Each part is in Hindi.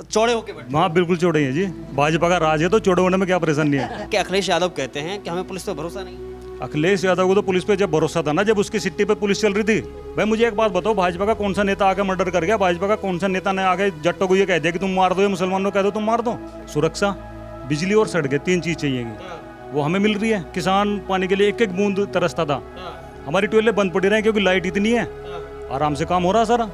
चौड़े होके बैठे हाँ बिल्कुल चौड़े हैं जी। भाजपा का राज है तो चौड़े होने में क्या परेशानी है। कि अखिलेश यादव कहते हैं कि हमें पुलिस पे भरोसा नहीं। अखिलेश यादव को तो पुलिस पे जब भरोसा था ना, जब उसकी सिट्टी पे पुलिस चल रही थी। भाई मुझे एक बात बताओ, भाजपा का कौन सा नेता आके मर्डर कर गया? भाजपा का कौन सा नेता ने आगे जट्टों को ये कह दिया कि तुम मार दो, ये मुसलमानों को कह दो तुम मार दो? सुरक्षा, बिजली और सड़कें, 3 चीज चाहिएगी, वो हमें मिल रही है। किसान पानी के लिए एक एक बूंद तरसता था, हमारी ट्यूबवेलें बंद पड़ी रही क्योंकि लाइट इतनी है, आराम से काम हो रहा सारा।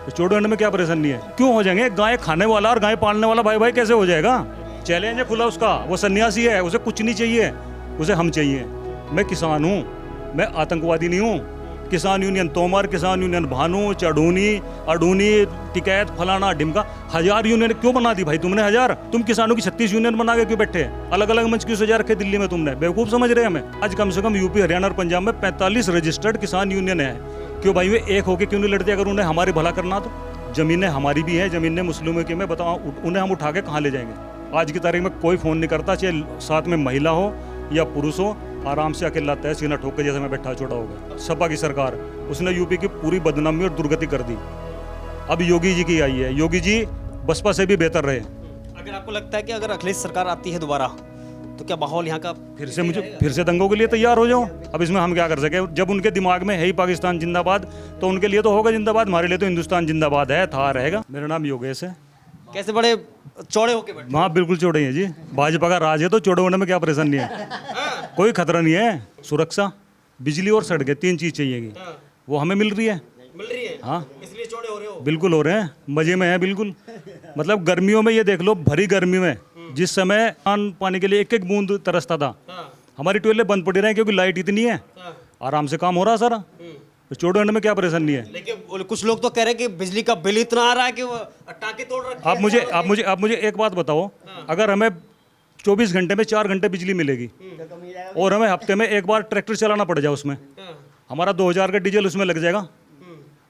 तो चौड़े होने में क्या परेशानी है? क्यों हो जाएंगे? गाय खाने वाला और गाय पालने वाला भाई भाई कैसे हो जाएगा? चैलेंज है खुला उसका, वो सन्यासी है, उसे कुछ नहीं चाहिए, उसे हम चाहिए। मैं किसान हूँ, मैं आतंकवादी नहीं हूँ। किसान यूनियन तोमर, किसान यूनियन भानु, चढ़ूनी, अडूनी, टिकैत, फलाना ढिमका, 1000 यूनियन क्यों बना दी भाई तुमने? 1000? तुम किसानों की 36 यूनियन बना के क्यों बैठे? अलग अलग मंच क्यों सजा रखे दिल्ली में तुमने? बेवकूफ समझ रहे हैं हमें? आज कम से कम यूपी, हरियाणा और पंजाब में 45 रजिस्टर्ड किसान यूनियन है। क्यों भाई वे एक होके क्यों नहीं लड़ते? अगर उन्हें हमारी भला करना तो जमीनें हमारी भी हैं, जमीनें मुस्लिमों की। मैं बताऊँ उन्हें हम उठा के कहाँ ले जाएंगे? आज की तारीख में कोई फ़ोन नहीं करता, चाहे साथ में महिला हो या पुरुष हो, आराम से अकेला तय सीना ठोक के जैसे मैं बैठा छोटा हो गया। सपा की सरकार, उसने यूपी की पूरी बदनामी और दुर्गति कर दी। अब योगी जी की आई है, योगी जी बसपा से भी बेहतर रहे। अगर आपको लगता है कि अगर अखिलेश सरकार आती है दोबारा तो क्या माहौल यहाँ का फिर से दंगों के लिए तैयार हो जाओ। अब इसमें हम क्या कर सके? जब उनके दिमाग में है ही पाकिस्तान जिंदाबाद, तो उनके लिए तो होगा जिंदाबाद, हमारे लिए तो हिंदुस्तान जिंदाबाद है, था, रहेगा। मेरा नाम योगेश है। कैसे बड़े चौड़े होके बैठे? हाँ बिल्कुल चौड़े हैं जी। भाजपा का राज है तो चौड़े होने में क्या परेशानी है? कोई खतरा नहीं है। सुरक्षा, बिजली और सड़कें, 3 चीज चाहिएगी, वो हमें मिल रही है। हाँ इसलिए चौड़े हो रहे हो? बिल्कुल हो रहे हैं, मजे में है बिल्कुल। मतलब गर्मियों में ये देख लो, भरी गर्मी में जिस समय पानी के लिए एक एक बूंद तरसता था, हमारी ट्यूबवेलें बंद पड़ी रही क्योंकि लाइट इतनी है, आराम से काम हो रहा सारा। तो चौड़े होने में क्या परेशानी है? लेकिन कुछ लोग तो कह रहे हैं कि बिजली का बिल इतना आ रहा है कि वो टाँके तोड़ रखे हैं। आप मुझे एक बात बताओ, अगर हमें 24 घंटे में 4 घंटे बिजली मिलेगी और हमें हफ्ते में एक बार ट्रैक्टर चलाना पड़ जाए, उसमें हमारा 2000 का डीजल उसमें लग जाएगा,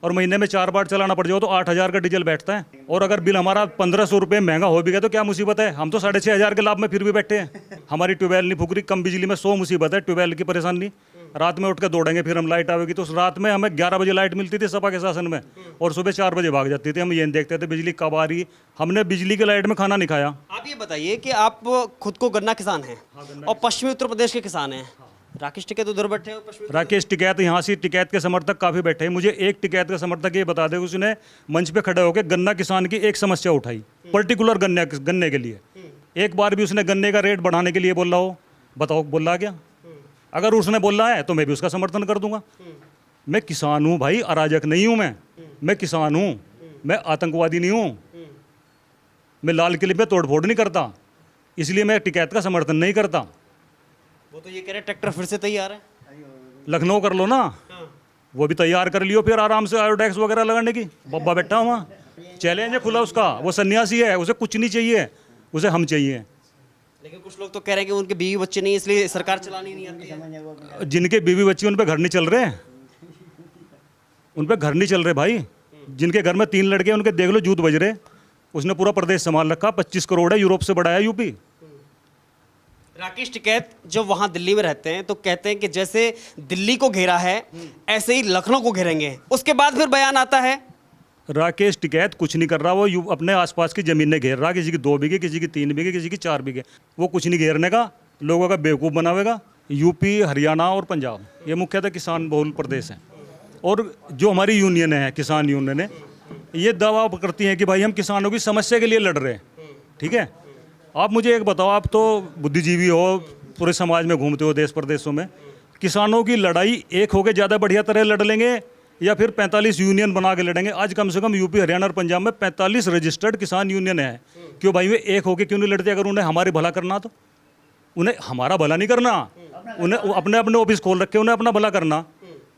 और महीने में 4 बार चलाना पड़ जाओ तो 8000 का डीजल बैठता है। और अगर बिल हमारा 1500 रुपये महंगा हो भी गया तो क्या मुसीबत है? हम तो 6500 के लाभ में फिर भी बैठे हैं। हमारी ट्यूबवेल नहीं फूक रही, कम बिजली में 100 मुसीबत है, ट्यूबवेल की परेशानी। रात में उठ कर दौड़ेंगे, फिर हम लाइट आवेगी तो उस रात में हमें 11 बजे लाइट मिलती थी सपा के शासन में, और सुबह 4 बजे भाग जाती थी। हम ये देखते थे बिजली कब आ रही। हमने बिजली की लाइट में खाना नहीं खाया। आप ये बताइए कि आप खुद को गन्ना किसान हैं और पश्चिमी उत्तर प्रदेश के किसान हैं। राकेश टिकैत उधर बैठे हो पश्चिमी। राकेश टिकैत यहाँ से, टिकैत के समर्थक काफ़ी बैठे हैं। मुझे एक टिकैत का समर्थक ये बता दे, उसने मंच पे खड़े होकर गन्ना किसान की एक समस्या उठाई, पर्टिकुलर गन्ने के लिए। एक बार भी उसने गन्ने का रेट बढ़ाने के लिए बोला हो? बताओ, बोला क्या? अगर उसने बोला है तो मैं भी उसका समर्थन कर दूंगा। मैं किसान हूँ भाई, अराजक नहीं हूँ। मैं किसान हूँ, मैं आतंकवादी नहीं हूँ। मैं लाल किले पे तोड़फोड़ नहीं करता, इसलिए मैं टिकैत का समर्थन नहीं करता। वो तो ये कह रहे ट्रैक्टर फिर से तैयार है। लखनऊ कर लो ना, वो भी तैयार कर लियो, फिर आराम से आयोडेक्स वगैरह लगाने की। बब्बा बैठा हुआ, चैलेंज है खुला उसका, वो सन्यासी है, उसे कुछ नहीं चाहिए, उसे हम चाहिए। लेकिन कुछ लोग तो कह रहे हैं कि उनके बीवी बच्चे नहीं, इसलिए सरकार चलानी नहीं आती है। जिनके बीवी बच्चे, उन पे घर नहीं चल रहे, उन पे घर नहीं चल रहे भाई। जिनके घर में 3 लड़के, उनके देख लो जूत बज रहे। उसने पूरा प्रदेश संभाल रखा, 25 करोड़ है, यूरोप से बड़ा है यूपी। राकेश टिकैत जब वहां दिल्ली में रहते हैं तो कहते हैं कि जैसे दिल्ली को घेरा है ऐसे ही लखनऊ को घेरेंगे। उसके बाद फिर बयान आता है राकेश टिकैत कुछ नहीं कर रहा, वो अपने आसपास की जमीनें घेर रहा, किसी की 2 बीघे, किसी की 3 बीघे, किसी की 4 बीघे। वो कुछ नहीं घेरने का, लोगों का बेवकूफ़ बनावेगा। यूपी, हरियाणा और पंजाब ये मुख्यतः किसान बहुल प्रदेश हैं। और जो हमारी यूनियन है, किसान यूनियन है, ये दावा करती हैं कि भाई हम किसानों की समस्या के लिए लड़ रहे हैं। ठीक है, आप मुझे एक बताओ, आप तो बुद्धिजीवी हो, पूरे समाज में घूमते हो देश प्रदेशों में, किसानों की लड़ाई एक होकर ज़्यादा बढ़िया तरह लड़ लेंगे या फिर 45 यूनियन बना के लड़ेंगे? आज कम से कम यूपी, हरियाणा और पंजाब में 45 रजिस्टर्ड किसान यूनियन है। क्यों भाई वे एक होकर क्यों नहीं लड़ते? अगर उन्हें हमारे भला करना तो उन्हें हमारा भला नहीं करना, उन्हें अपने अपने ऑफिस खोल रखे, उन्हें अपना भला करना।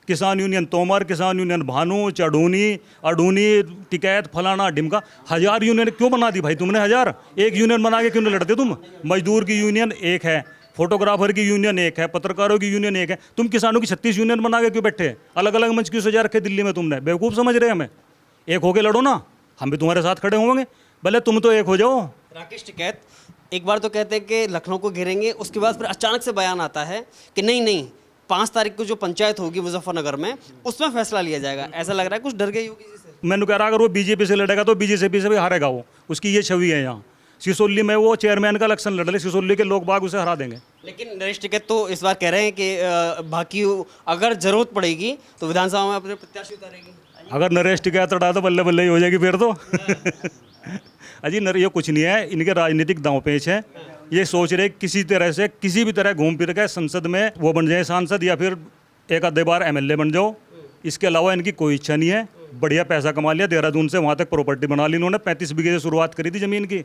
किसान यूनियन तोमर, किसान यूनियन भानु, चढ़ूनी, अडूनी, टिकैत, फलाना ढिमका, 1000 यूनियन क्यों बना दी भाई तुमने? 1000 एक यूनियन बना के क्यों नहीं लड़ते तुम? मजदूर की यूनियन एक है, फोटोग्राफर की यूनियन एक है, पत्रकारों की यूनियन एक है। तुम किसानों की 36 यूनियन बना के क्यों बैठे? अलग अलग मंच क्यों सजा रखे दिल्ली में तुमने? बेवकूफ़ समझ रहे हैं हमें? एक होके लड़ो ना, हम भी तुम्हारे साथ खड़े होंगे। भले तुम तो एक हो जाओ। राकेश टिकैत एक बार तो कहते हैं कि लखनऊ को घेरेंगे, उसके बाद फिर अचानक से बयान आता है कि नहीं 5 तारीख को जो पंचायत होगी मुजफ्फरनगर में उसमें फैसला लिया जाएगा। ऐसा लग रहा है कुछ डर गई होगी जी से। मैंने कह रहा अगर वो बीजेपी से लड़ेगा तो बीजेपी से भी हारेगा। उसकी ये छवि है यहाँ। सिसोली में वो चेयरमैन का इलेक्शन लड़ रहे, सिसोली के लोग बाग उसे हरा देंगे। लेकिन नरेश टिकैत तो इस बार कह रहे हैं कि बाकी अगर जरूरत पड़ेगी तो विधानसभा में अपने प्रत्याशी उतारेगी। अगर नरेश टिकैत हटा तो बल्ले बल्ले ही हो जाएगी फिर तो। अजी ये कुछ नहीं है, इनके राजनीतिक दांव पेच है। ये सोच रहे किसी तरह से किसी भी तरह घूम फिर के संसद में वो बन जाए सांसद, या फिर एक आधे बार एमएलए बन जाओ। इसके अलावा इनकी कोई इच्छा नहीं है। बढ़िया पैसा कमा लिया, देहरादून से वहाँ तक प्रॉपर्टी बना ली इन्होंने। 35 बीघे से शुरुआत करी थी ज़मीन की।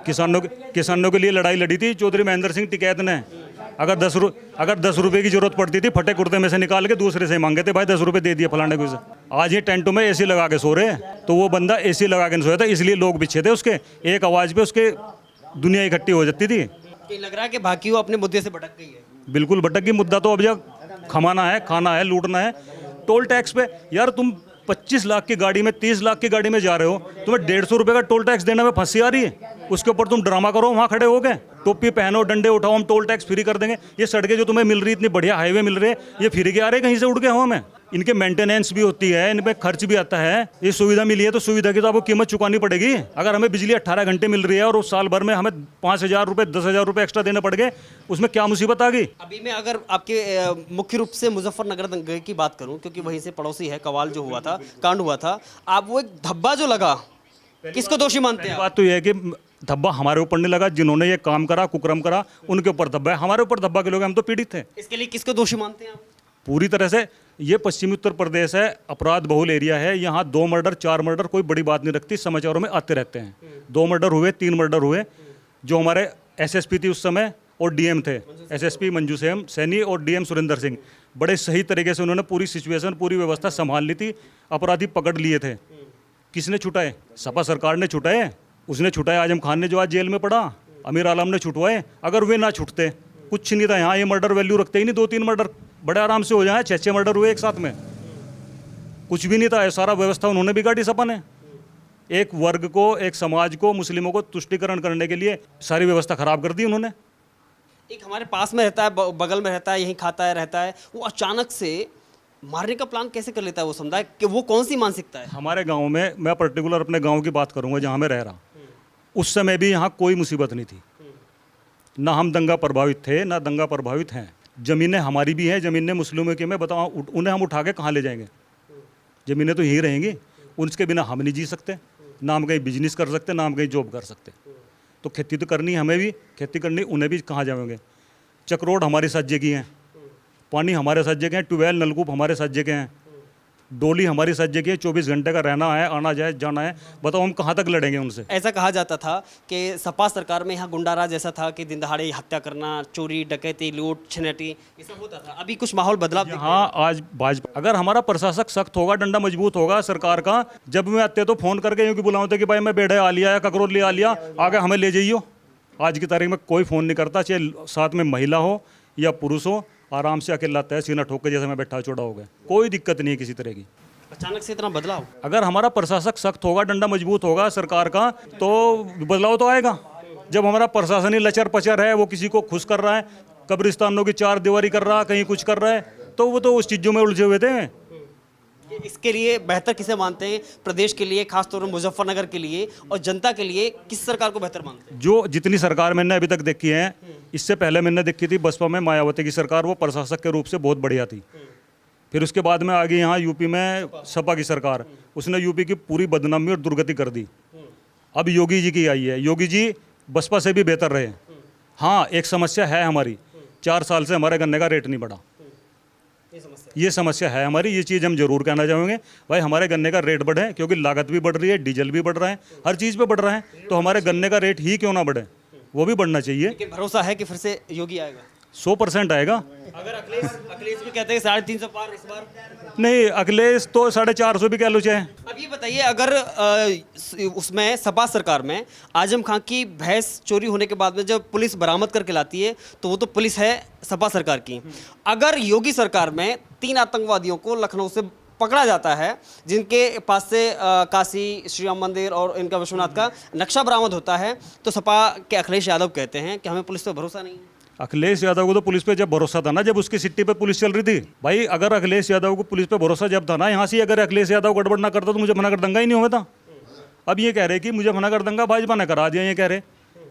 किसानों के लिए लड़ाई लड़ी थी चौधरी महेंद्र सिंह टिकैत ने। अगर 10 रुपये की जरूरत पड़ती थी, फटे कुर्ते में से निकाल के दूसरे से मांगे थे, भाई 10 रुपये दे दिए फलाने को। आज ये टेंटों में एसी लगा के सो रहे हैं, तो वो बंदा एसी लगा के सोया था, इसलिए लोग पीछे थे उसके। एक आवाज़ पे उसके दुनिया इकट्ठी हो जाती थी। लग रहा है कि बाकी वो अपने मुद्दे से भटक गई है। बिल्कुल भटक गई। मुद्दा तो अब जब खमाना है, खाना है, लूटना है। टोल टैक्स पे यार तुम 25 लाख की गाड़ी में 30 लाख की गाड़ी में जा रहे हो, तुम्हें 150 रुपये का टोल टैक्स देने में फंसी आ रही है। उसके ऊपर तुम ड्रामा करो वहाँ खड़े हो गए, टोपी पहनो, डंडे उठाओ, हम टोल टैक्स फ्री कर देंगे। ये सड़कें जो तुम्हें मिल रही, इतनी बढ़िया हाईवे मिल रहे हैं, ये फ्री के आ रहे कहीं से उड़ के हवा में। इनके मेंटेनेंस भी होती है, इन पे खर्च भी आता है। ये सुविधा मिली है तो सुविधा की तो आपको कीमत चुकानी पड़ेगी। अगर हमें बिजली 18 घंटे मिल रही है और उस साल भर में हमें 5,000 रुपये 10,000 रुपये एक्स्ट्रा देने पड़ गए, उसमें क्या मुसीबत आ गई। अभी मैं अगर आपके मुख्य रूप से मुजफ्फरनगर दंगे की बात करूं, क्योंकि वहीं से पड़ोसी है, कवाल जो हुआ था, कांड हुआ था, आप वो एक धब्बा जो लगा, किसको दोषी मानते हैं? बात तो यह है कि धब्बा हमारे ऊपर नहीं लगा, जिन्होंने ये काम करा, कुकर्म करा, उनके ऊपर धब्बा है। हमारे ऊपर धब्बा के लोग, हम तो पीड़ित थे। इसके लिए किसको दोषी मानते हैं आप? पूरी तरह से ये पश्चिमी उत्तर प्रदेश है, अपराध बहुल एरिया है। यहाँ 2 मर्डर 4 मर्डर कोई बड़ी बात नहीं रखती, समाचारों में आते रहते हैं। 2 मर्डर हुए, 3 मर्डर हुए। जो हमारे एसएसपी थी उस समय और डीएम थे, एसएसपी मंजू सैनी और डीएम सुरेंद्र सिंह, बड़े सही तरीके से उन्होंने पूरी सिचुएशन, पूरी व्यवस्था संभाल ली थी। अपराधी पकड़ लिए थे। किसने छुटाए? सपा सरकार ने छुटाए। उसने छुटाए आजम खान ने, जो आज जेल में पड़ा। अमीर आलम ने छुटवाए। अगर वे ना छुटते, कुछ नहीं था यहाँ। ये मर्डर वैल्यू रखते ही नहीं। 2-3 मर्डर बड़े आराम से हो जाए, 6-6 मर्डर हुए एक साथ में, कुछ भी नहीं था। ये सारा व्यवस्था उन्होंने बिगाड़ी सपा ने। एक वर्ग को, एक समाज को, मुस्लिमों को तुष्टीकरण करने के लिए सारी व्यवस्था खराब कर दी उन्होंने। एक हमारे पास में रहता है, बगल में रहता है, यहीं खाता है, रहता है, वो अचानक से मारने का प्लान कैसे कर लेता है वो समुदाय? कि वो कौन सी मानसिकता है? हमारे गांव में, मैं पर्टिकुलर अपने गांव की बात करूंगा जहां मैं रह रहा, उस समय भी यहाँ कोई मुसीबत नहीं थी। ना हम दंगा प्रभावित थे, ना दंगा प्रभावित हैं। ज़मीनें हमारी भी हैं, ज़मीनें मुस्लिमों की। मैं बताऊँ, उन्हें हम उठा के कहाँ ले जाएंगे? ज़मीनें तो यहीं रहेंगी। उनके बिना हम नहीं जी सकते, ना हम कहीं बिजनेस कर सकते, ना हम कहीं जॉब कर सकते। तो खेती तो करनी हमें भी, खेती करनी उन्हें भी। कहाँ जाएंगे? चक्रोड हमारे राज्य की हैं, पानी हमारे राज्य के हैं, ट्यूबवेल नलकूप हमारे राज्य के हैं, डोली हमारी राज्य की है। 24 घंटे का रहना है, आना जाए जाना है। बताओ हम कहाँ तक लड़ेंगे उनसे? ऐसा कहा जाता था कि सपा सरकार में यहाँ गुंडा राज ऐसा था कि दिन दहाड़े हत्या करना, चोरी डकैती, लूट छिनैती, ये सब होता था। अभी कुछ माहौल बदलाव? हाँ, आज भाजपा, अगर हमारा प्रशासक सख्त होगा, डंडा मजबूत होगा सरकार का, जब मैं आते तो फोन करके यूँ की बुलाते कि भाई मैं बेड़े आ लिया या ककरोली आ लिया, आगे हमें ले जाइयो। आज की तारीख में कोई फ़ोन नहीं करता, चाहे साथ में महिला हो या पुरुष हो, आराम से अकेला आता है, सीना ठोक के, जैसे मैं बैठा चौड़ा हो गया। कोई दिक्कत नहीं है किसी तरह की। अचानक से इतना बदलाव? अगर हमारा प्रशासक सख्त होगा, डंडा मजबूत होगा सरकार का, तो बदलाव तो आएगा। जब हमारा प्रशासन ही लचर पचर है, वो किसी को खुश कर रहा है, कब्रिस्तानों की 4 दीवारी कर रहा है, कहीं कुछ कर रहा है, तो वो तो उस चीज़ों में उलझे हुए थे। इसके लिए बेहतर किसे मानते हैं? प्रदेश के लिए, खासतौर पर मुजफ्फरनगर के लिए और जनता के लिए किस सरकार को बेहतर मानते हैं? जो जितनी सरकार मैंने अभी तक देखी है, इससे पहले मैंने देखी थी बसपा में मायावती की सरकार, वो प्रशासक के रूप से बहुत बढ़िया थी। फिर उसके बाद में आ गई यहाँ यूपी में सपा की सरकार, उसने यूपी की पूरी बदनामी और दुर्गति कर दी। अब योगी जी की आई है। योगी जी बसपा से भी बेहतर रहे। हाँ, एक समस्या है हमारी, 4 साल से हमारे गन्ने का रेट नहीं बढ़ा। ये समस्या है हमारी, ये चीज़ हम जरूर कहना चाहेंगे। भाई हमारे गन्ने का रेट बढ़े, क्योंकि लागत भी बढ़ रही है, डीजल भी बढ़ रहा है, हर चीज़ पे बढ़ रहा है, तो हमारे गन्ने का रेट ही क्यों ना बढ़े, वो भी बढ़ना चाहिए। लेकिन भरोसा है कि फिर से योगी आएगा? 100% आएगा। अगर अखिलेश भी कहते हैं 350 पार इस बार? नहीं, अखिलेश तो 450 भी कह लो चाहे। अब ये बताइए, अगर उसमें सपा सरकार में आजम खान की भैंस चोरी होने के बाद में जब पुलिस बरामद करके लाती है, तो वो तो पुलिस है सपा सरकार की। अगर योगी सरकार में 3 आतंकवादियों को लखनऊ से पकड़ा जाता है, जिनके पास से काशी, श्री राम मंदिर और इनका विश्वनाथ का नक्शा बरामद होता है, तो सपा के अखिलेश यादव कहते हैं कि हमें पुलिस पर भरोसा नहीं है। अखिलेश यादव को तो पुलिस पे जब भरोसा था ना, जब उसकी सिट्टी पे पुलिस चल रही थी। भाई अगर अखिलेश यादव को पुलिस पे भरोसा जब था ना, यहाँ से अगर अखिलेश यादव गड़बड़ ना करता तो मुझे मना कर दंगा ही नहीं होता। अब ये कह रहे कि मुझे मना कर दूंगा, भाजपा ने करा दिया, ये कह रहे।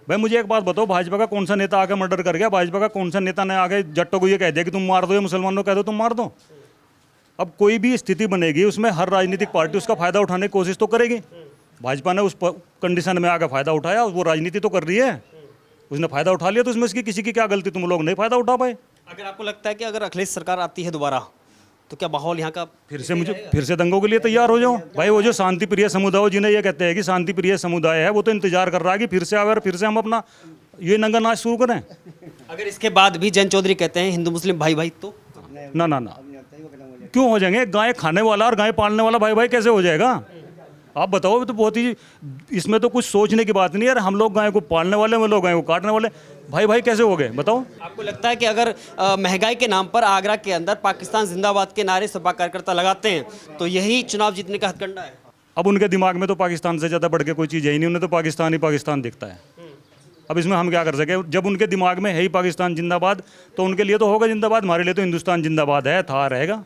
भाई मुझे एक बात बताओ, भाजपा का कौन सा नेता आके मर्डर कर गया? भाजपा का कौन सा नेता ने आगे जट्टों को ये कह दिया कि तुम मार दो, या मुसलमानों को कह दो तुम मार दो? अब कोई भी स्थिति बनेगी उसमें हर राजनीतिक पार्टी उसका फायदा उठाने की कोशिश तो करेगी। भाजपा ने उस कंडीशन में आकर फायदा उठाया, वो राजनीति तो कर रही है, उसने फायदा उठा लिया, तो उसमें इसकी किसी की क्या गलती? तुम लोग नहीं फायदा उठा पाए। अगर आपको लगता है कि अगर अखिलेश सरकार आती है दोबारा तो क्या माहौल यहाँ का फिर से दंगों के लिए तैयार हो जाओ भाई। वो जो शांति प्रिय समुदाय हो, जिन्हें ये कहते हैं कि शांति प्रिय समुदाय है, वो तो इंतजार कर रहा है कि फिर से आवे और फिर से हम अपना ये नंगा नाच शुरू करें। अगर इसके बाद भी जैन चौधरी कहते हैं हिंदू मुस्लिम भाई भाई, तो ना ना ना, क्यों हो जाएंगे? गाय खाने वाला और गाय पालने वाला भाई भाई कैसे हो जाएगा? आप बताओ। तो बहुत ही, इसमें तो कुछ सोचने की बात नहीं यार। हम लोग गाय को पालने वाले, हम लोग गाय को काटने वाले, भाई भाई कैसे हो गए बताओ? आपको लगता है कि अगर महंगाई के नाम पर आगरा के अंदर पाकिस्तान जिंदाबाद के नारे सपा कार्यकर्ता लगाते हैं तो यही चुनाव जीतने का हथकंडा है? अब उनके दिमाग में तो पाकिस्तान से ज़्यादा बढ़ के कोई चीज़ है ही नहीं, उन्हें तो पाकिस्तान ही पाकिस्तान दिखता है। अब इसमें हम क्या कर सके? जब उनके दिमाग में है ही पाकिस्तान जिंदाबाद, तो उनके लिए तो होगा जिंदाबाद, हमारे लिए तो हिंदुस्तान जिंदाबाद है, था, रहेगा।